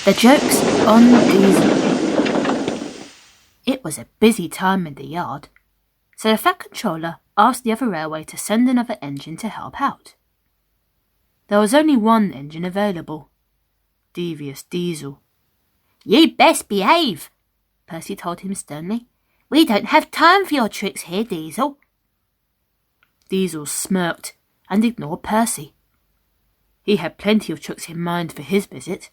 The joke's on Diesel. It was a busy time in the yard, so the Fat Controller asked the other railway to send another engine to help out. There was only one engine available, Devious Diesel. "You best behave," Percy told him sternly. "We don't have time for your tricks here, Diesel." Diesel smirked and ignored Percy. He had plenty of tricks in mind for his visit.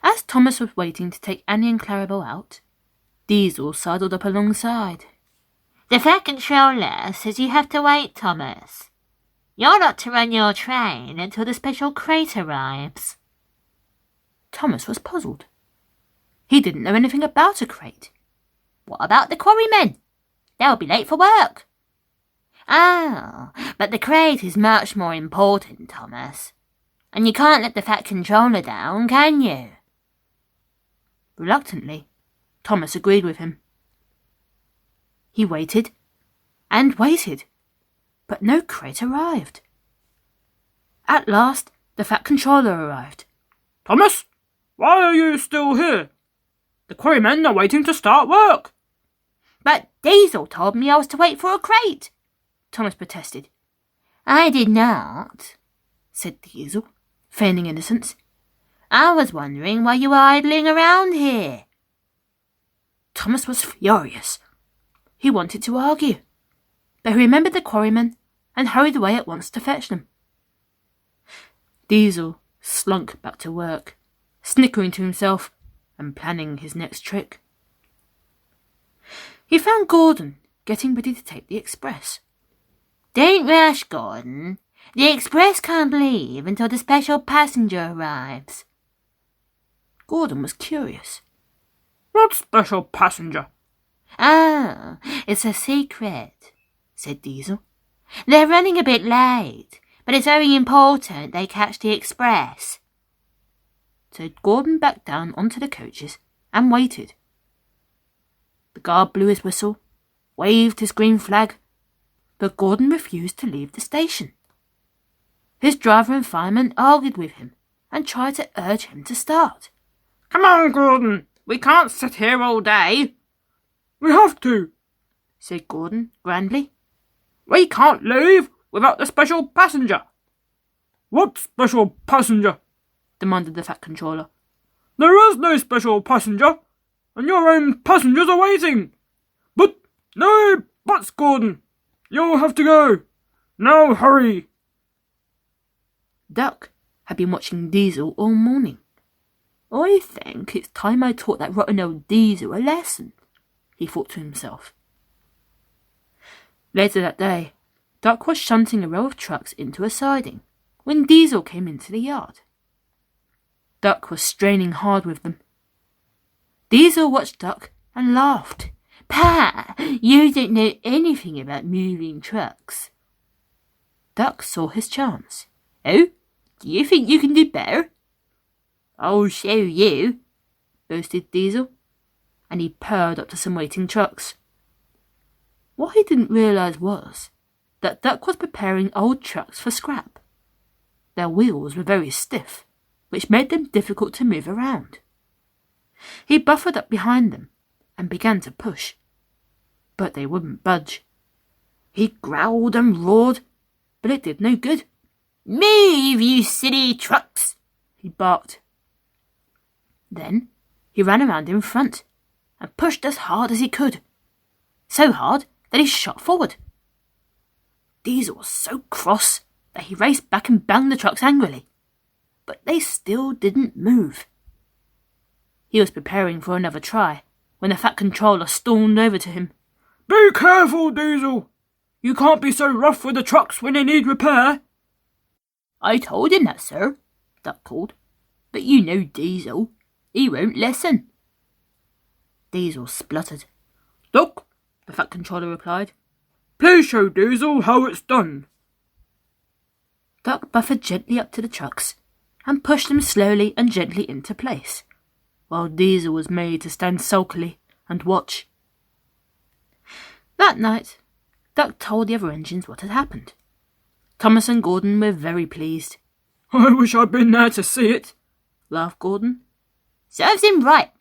As Thomas was waiting to take Annie and Clarabelle out, Diesel sidled up alongside. "The Fat Controller says you have to wait, Thomas. You're not to run your train until the special crate arrives." Thomas was puzzled. He didn't know anything about a crate. "What about the quarrymen? They'll be late for work." "Oh, but the crate is much more important, Thomas. And you can't let the Fat Controller down, can you?" Reluctantly, Thomas agreed with him. He waited and waited, but no crate arrived. At last, the Fat Controller arrived. "Thomas, why are you still here? The quarrymen are waiting to start work." "But Diesel told me I was to wait for a crate," Thomas protested. "I did not," said Diesel, feigning innocence. "I was wondering why you were idling around here." Thomas was furious. He wanted to argue, but he remembered the quarrymen and hurried away at once to fetch them. Diesel slunk back to work, snickering to himself and planning his next trick. He found Gordon getting ready to take the express. "Don't rush, Gordon. The express can't leave until the special passenger arrives." Gordon was curious. "What special passenger?" "Oh, it's a secret," said Diesel. "They're running a bit late, but it's very important they catch the express." So Gordon backed down onto the coaches and waited. The guard blew his whistle, waved his green flag, but Gordon refused to leave the station. His driver and fireman argued with him and tried to urge him to start. "Come on, Gordon. We can't sit here all day." "We have to," said Gordon grandly. "We can't leave without the special passenger." "What special passenger?" demanded the Fat Controller. "There is no special passenger, and your own passengers are waiting." "But, no buts, Gordon. You'll have to go. Now hurry." Duck had been watching Diesel all morning. "I think it's time I taught that rotten old Diesel a lesson," he thought to himself. Later that day, Duck was shunting a row of trucks into a siding when Diesel came into the yard. Duck was straining hard with them. Diesel watched Duck and laughed. "Pa, you don't know anything about moving trucks." Duck saw his chance. "Oh, do you think you can do better?" "I'll show you," boasted Diesel, and he purred up to some waiting trucks. What he didn't realise was that Duck was preparing old trucks for scrap. Their wheels were very stiff, which made them difficult to move around. He buffered up behind them and began to push, but they wouldn't budge. He growled and roared, but it did no good. "Move, you silly trucks!" he barked. Then he ran around in front and pushed as hard as he could, so hard that he shot forward. Diesel was so cross that he raced back and banged the trucks angrily, but they still didn't move. He was preparing for another try when the Fat Controller stormed over to him. "Be careful, Diesel! You can't be so rough with the trucks when they need repair." "I told him that, sir," Duck called. "But you know Diesel. He won't listen." Diesel spluttered. "Duck," the Fat Controller replied. "Please show Diesel how it's done." Duck buffered gently up to the trucks and pushed them slowly and gently into place, while Diesel was made to stand sulkily and watch. That night, Duck told the other engines what had happened. Thomas and Gordon were very pleased. "I wish I'd been there to see it," laughed Gordon. Serves him right,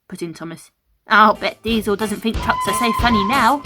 put in Thomas. I'll bet Diesel doesn't think trucks are so funny now.